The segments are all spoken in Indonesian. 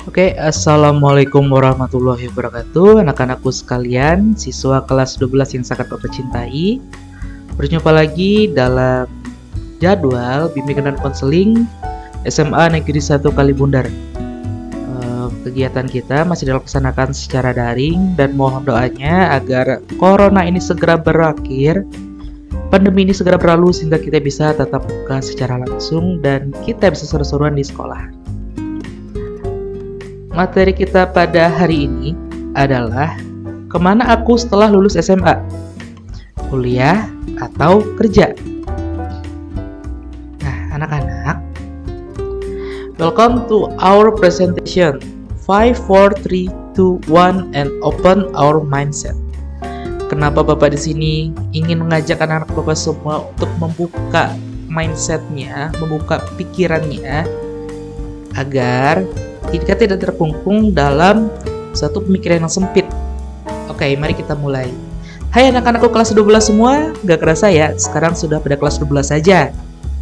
Oke, Assalamualaikum warahmatullahi wabarakatuh. Anak-anakku sekalian, siswa kelas 12 yang sangat Bapak cintai. Berjumpa lagi dalam jadwal bimbingan dan konseling SMA Negeri 1 Kalibundar. Kegiatan kita masih dilaksanakan secara daring dan mohon doanya agar corona ini segera berakhir, pandemi ini segera berlalu sehingga kita bisa tatap muka secara langsung dan kita bisa seru-seruan di sekolah. Materi kita pada hari ini adalah kemana aku setelah lulus SMA? Kuliah atau kerja? Nah, anak-anak, welcome to our presentation. 5, 4, 3, 2, 1, and open our mindset. Kenapa Bapak di sini ingin mengajak anak-anak Bapak semua untuk membuka mindsetnya, membuka pikirannya, agar kita tidak terkungkung dalam satu pemikiran yang sempit. Oke, mari kita mulai. Hai anak-anakku kelas 12 semua, gak kerasa ya, sekarang sudah pada kelas 12 saja.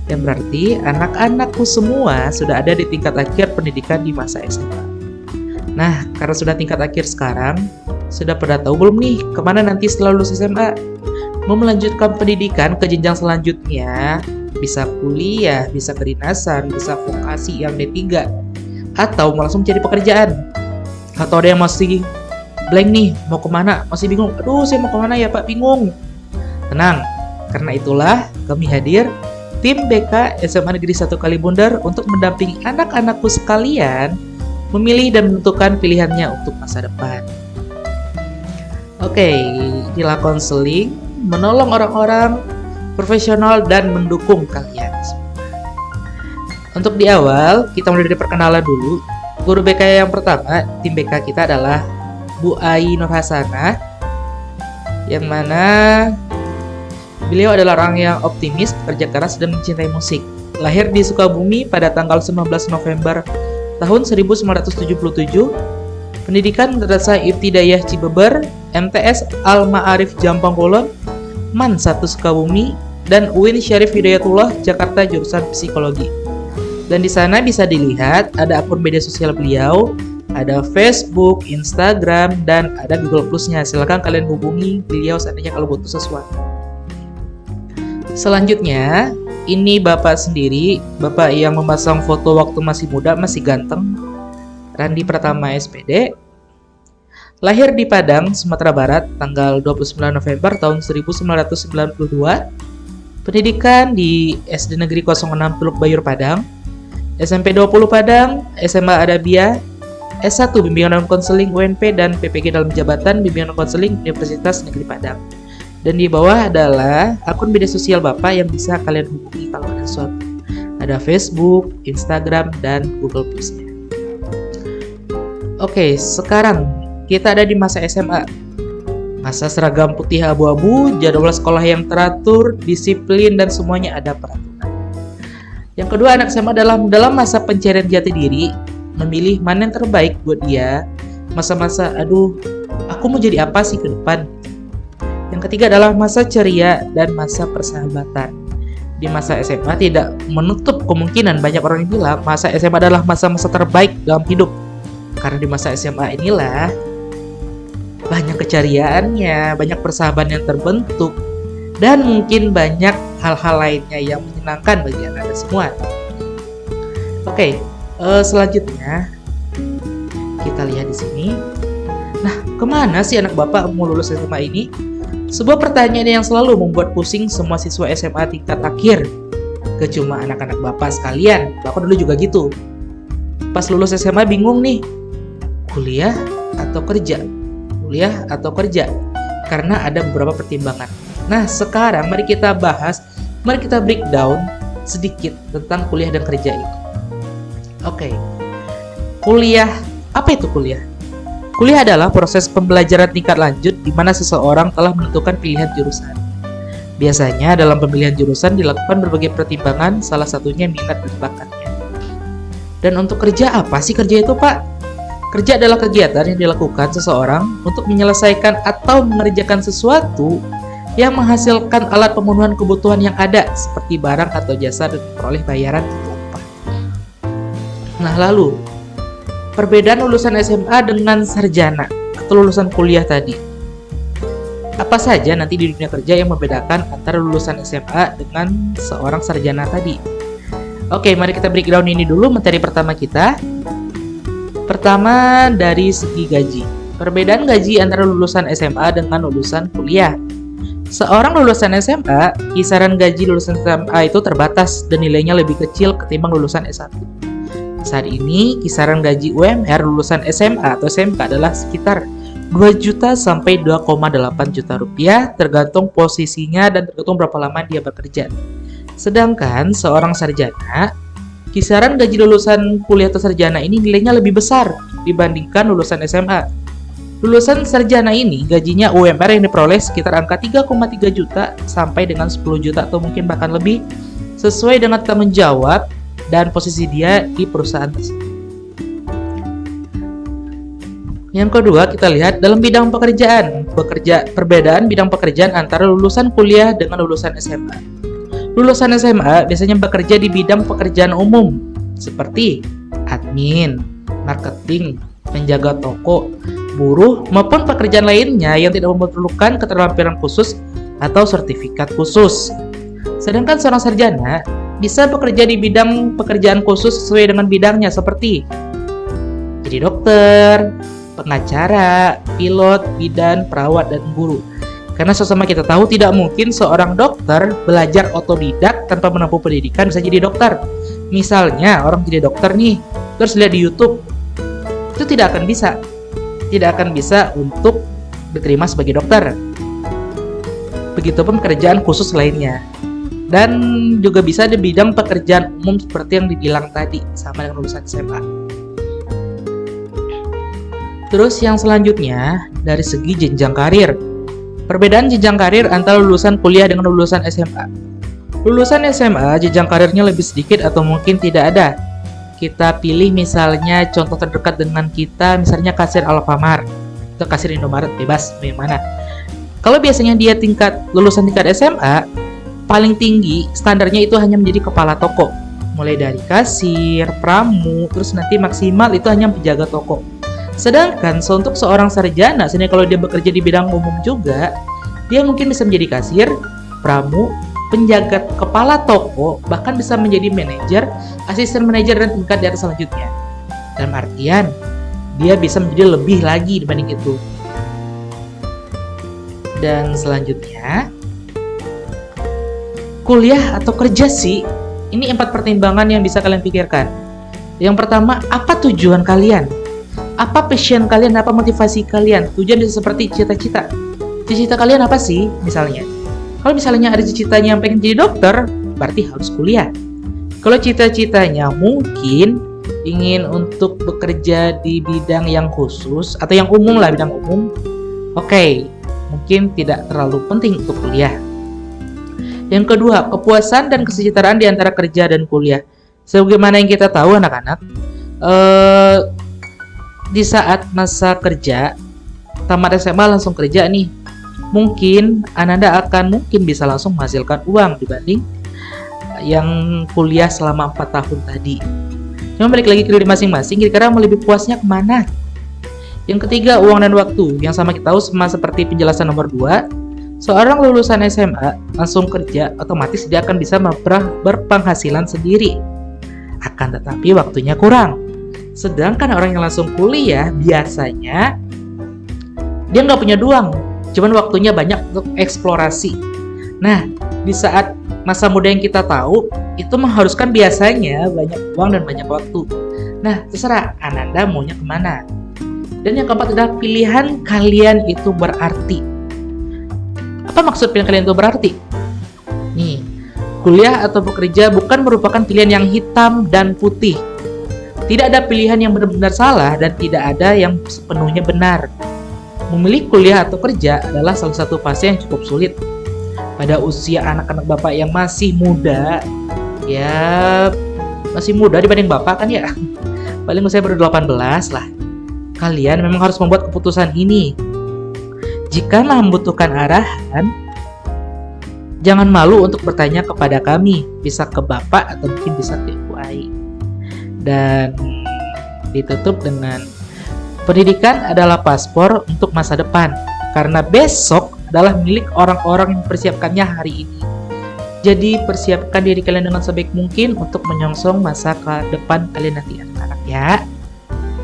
Yang berarti anak-anakku semua sudah ada di tingkat akhir pendidikan di masa SMA. Nah, karena sudah tingkat akhir sekarang, sudah pada tahu belum nih kemana nanti setelah lulus SMA? Mau melanjutkan pendidikan ke jenjang selanjutnya, bisa kuliah, bisa kedinasan, bisa vokasi yang D3, atau mau langsung cari pekerjaan. Atau ada yang masih blank nih, mau kemana? Masih bingung, aduh saya mau kemana ya Pak, bingung. Tenang, karena itulah kami hadir, tim BK SMA Negeri 1 Kalibundar untuk mendampingi anak-anakku sekalian memilih dan menentukan pilihannya untuk masa depan. Oke, inilah konseling, menolong orang-orang profesional dan mendukung kalian semua. Untuk di awal, kita mulai dari perkenalan dulu. Guru BK yang pertama, tim BK kita adalah Bu Ai Nur Hasanah, yang mana beliau adalah orang yang optimis, bekerja keras, dan mencintai musik. Lahir di Sukabumi pada tanggal 19 November tahun 1977, pendidikan Madrasah Ibtidaiyah Cibeber, MTS Al-Ma'arif Jampang Kulon, MAN 1 Sukabumi, dan UIN Syarif Hidayatullah Jakarta jurusan Psikologi. Dan di sana bisa dilihat ada akun media sosial beliau, ada Facebook, Instagram, dan ada Google Plus-nya. Silakan kalian hubungi beliau seandainya kalau butuh sesuatu. Selanjutnya, ini Bapak sendiri, Bapak yang memasang foto waktu masih muda, masih ganteng, Randi Pratama SPD. Lahir di Padang, Sumatera Barat, tanggal 29 November tahun 1992. Pendidikan di SD Negeri 06 Teluk Bayur Padang, SMP 20 Padang, SMA Adabia, S1 Bimbingan dan Konseling UNP dan PPG dalam Jabatan Bimbingan dan Konseling Universitas Negeri Padang. Dan di bawah adalah akun media sosial Bapak yang bisa kalian hubungi kalau ada sesuatu. Ada Facebook, Instagram, dan Google Plus-nya. Oke, sekarang kita ada di masa SMA. Masa seragam putih abu-abu, jadwal sekolah yang teratur, disiplin, dan semuanya ada peraturan. Yang kedua, anak SMA dalam masa pencarian jati diri, memilih mana yang terbaik buat dia. Masa-masa, aduh, aku mau jadi apa sih ke depan? Yang ketiga adalah masa ceria dan masa persahabatan. Di masa SMA tidak menutup kemungkinan banyak orang yang bilang masa SMA adalah masa-masa terbaik dalam hidup. Karena di masa SMA inilah banyak keceriaannya, banyak persahabatan yang terbentuk, dan mungkin banyak hal-hal lainnya yang menyenangkan bagi Anda semua. Oke, selanjutnya kita lihat di sini. Nah, kemana sih anak Bapak mau lulus SMA ini? Sebuah pertanyaan yang selalu membuat pusing semua siswa SMA tingkat akhir. Gak cuma anak-anak Bapak sekalian, Bapak dulu juga gitu. Pas lulus SMA bingung nih, kuliah atau kerja? Kuliah atau kerja? Karena ada beberapa pertimbangan. Nah, sekarang mari kita bahas, mari kita breakdown sedikit tentang kuliah dan kerja itu. Oke, kuliah, apa itu kuliah? Kuliah adalah proses pembelajaran tingkat lanjut di mana seseorang telah menentukan pilihan jurusan. Biasanya dalam pemilihan jurusan dilakukan berbagai pertimbangan, salah satunya minat dan bakatnya. Dan untuk kerja, apa sih kerja itu, Pak? Kerja adalah kegiatan yang dilakukan seseorang untuk menyelesaikan atau mengerjakan sesuatu yang menghasilkan alat pemenuhan kebutuhan yang ada, seperti barang atau jasa dan memperoleh bayaran untuk upah. Nah, lalu, perbedaan lulusan SMA dengan sarjana atau lulusan kuliah tadi. Apa saja nanti di dunia kerja yang membedakan antara lulusan SMA dengan seorang sarjana tadi? Oke, mari kita breakdown ini dulu. Materi pertama kita. Pertama, dari segi gaji. Perbedaan gaji antara lulusan SMA dengan lulusan kuliah. Seorang lulusan SMA, kisaran gaji lulusan SMA itu terbatas dan nilainya lebih kecil ketimbang lulusan S1. Saat ini, kisaran gaji UMR lulusan SMA atau SMK adalah sekitar 2 juta sampai 2,8 juta rupiah tergantung posisinya dan tergantung berapa lama dia bekerja. Sedangkan seorang sarjana, kisaran gaji lulusan kuliah atau sarjana ini nilainya lebih besar dibandingkan lulusan SMA. Lulusan sarjana ini gajinya UMR yang diperoleh sekitar angka 3,3 juta sampai dengan 10 juta atau mungkin bahkan lebih sesuai dengan tanggung jawab dan posisi dia di perusahaan tersebut. Yang kedua, kita lihat dalam bidang pekerjaan. Perbedaan bidang pekerjaan antara lulusan kuliah dengan lulusan SMA. Lulusan SMA biasanya bekerja di bidang pekerjaan umum seperti admin, marketing, menjaga toko, buruh, maupun pekerjaan lainnya yang tidak memerlukan keterampilan khusus atau sertifikat khusus. Sedangkan seorang sarjana bisa bekerja di bidang pekerjaan khusus sesuai dengan bidangnya seperti jadi dokter, pengacara, pilot, bidan, perawat, dan guru. Karena sama kita tahu tidak mungkin seorang dokter belajar otodidak tanpa menempuh pendidikan bisa jadi dokter. Misalnya orang jadi dokter nih, terus lihat di YouTube, itu tidak akan bisa. Tidak akan bisa untuk diterima sebagai dokter. Begitupun pekerjaan khusus lainnya. Dan juga bisa di bidang pekerjaan umum seperti yang dibilang tadi, sama dengan lulusan SMA. Terus yang selanjutnya, dari segi jenjang karir. Perbedaan jenjang karir antara lulusan kuliah dengan lulusan SMA. Lulusan SMA, jenjang karirnya lebih sedikit atau mungkin tidak ada. Kita pilih misalnya contoh terdekat dengan kita, misalnya kasir Alfamart atau kasir Indomaret, bebas yang mana. Kalau biasanya dia lulusan tingkat SMA, paling tinggi standarnya itu hanya menjadi kepala toko, mulai dari kasir, pramu, terus nanti maksimal itu hanya penjaga toko. Sedangkan untuk seorang sarjana, sebenarnya kalau dia bekerja di bidang umum juga, dia mungkin bisa menjadi kasir, pramu, penjaga kepala toko, bahkan bisa menjadi manajer, asisten manajer, dan tingkat di atas selanjutnya. Dalam artian, dia bisa menjadi lebih lagi dibanding itu. Dan selanjutnya, kuliah atau kerja sih, ini 4 pertimbangan yang bisa kalian pikirkan. Yang pertama, apa tujuan kalian? Apa passion kalian? Apa motivasi kalian? Tujuan bisa seperti cita-cita. Cita-cita kalian apa sih? Misalnya, kalau misalnya ada cita-citanya yang pengen jadi dokter, berarti harus kuliah. Kalau cita-citanya mungkin ingin untuk bekerja di bidang yang khusus atau yang umum lah, bidang umum, oke, mungkin tidak terlalu penting untuk kuliah. Yang kedua, kepuasan dan kesejahteraan di antara kerja dan kuliah. Sebagaimana yang kita tahu anak-anak, di saat masa kerja, tamat SMA langsung kerja nih, mungkin Ananda akan bisa langsung menghasilkan uang dibanding yang kuliah selama 4 tahun tadi. Cuma balik lagi ke diri masing-masing, kira-kira mau lebih puasnya kemana? Yang ketiga, uang dan waktu. Yang sama kita tahu sama seperti penjelasan nomor 2, seorang lulusan SMA langsung kerja, otomatis dia akan bisa berpenghasilan sendiri. Akan tetapi waktunya kurang. Sedangkan orang yang langsung kuliah biasanya dia nggak punya uang, cuman waktunya banyak untuk eksplorasi. Nah, di saat masa muda yang kita tahu, itu mengharuskan biasanya banyak uang dan banyak waktu. Nah, terserah Ananda maunya kemana. Dan yang keempat adalah pilihan kalian itu berarti. Apa maksud pilihan kalian itu berarti? Nih, kuliah atau bekerja bukan merupakan pilihan yang hitam dan putih. Tidak ada pilihan yang benar-benar salah dan tidak ada yang sepenuhnya benar. Memilih kuliah atau kerja adalah salah satu fase yang cukup sulit. Pada usia anak-anak bapak yang masih muda, ya masih muda dibanding bapak kan ya, paling usia baru 18 lah. Kalian memang harus membuat keputusan ini. Jika membutuhkan arahan, jangan malu untuk bertanya kepada kami, bisa ke bapak atau mungkin bisa ke Ibu Ai. Dan Ditutup dengan pendidikan adalah paspor untuk masa depan, karena besok adalah milik orang-orang yang mempersiapkannya hari ini. Jadi persiapkan diri kalian dengan sebaik mungkin untuk menyongsong masa ke depan kalian nanti anak-anak ya.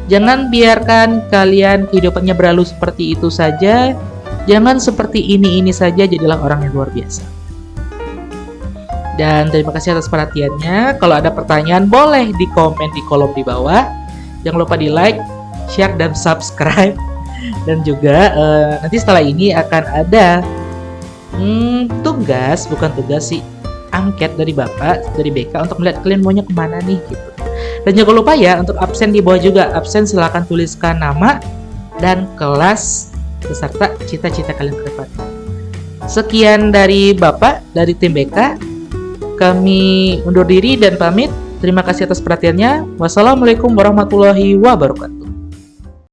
Jangan biarkan kalian kehidupannya berlalu seperti itu saja. Jangan seperti ini saja, jadilah orang yang luar biasa. Dan terima kasih atas perhatiannya. Kalau ada pertanyaan boleh di komen di kolom di bawah. Jangan lupa di like, share, dan subscribe. Dan juga nanti setelah ini akan ada angket dari Bapak, dari BK untuk melihat kalian maunya kemana nih gitu. Dan jangan lupa ya untuk absen di bawah juga. Absen silahkan tuliskan nama dan kelas beserta cita-cita kalian ke depan. Sekian dari Bapak, dari tim BK. Kami undur diri dan pamit. Terima kasih atas perhatiannya. Wassalamualaikum warahmatullahi wabarakatuh.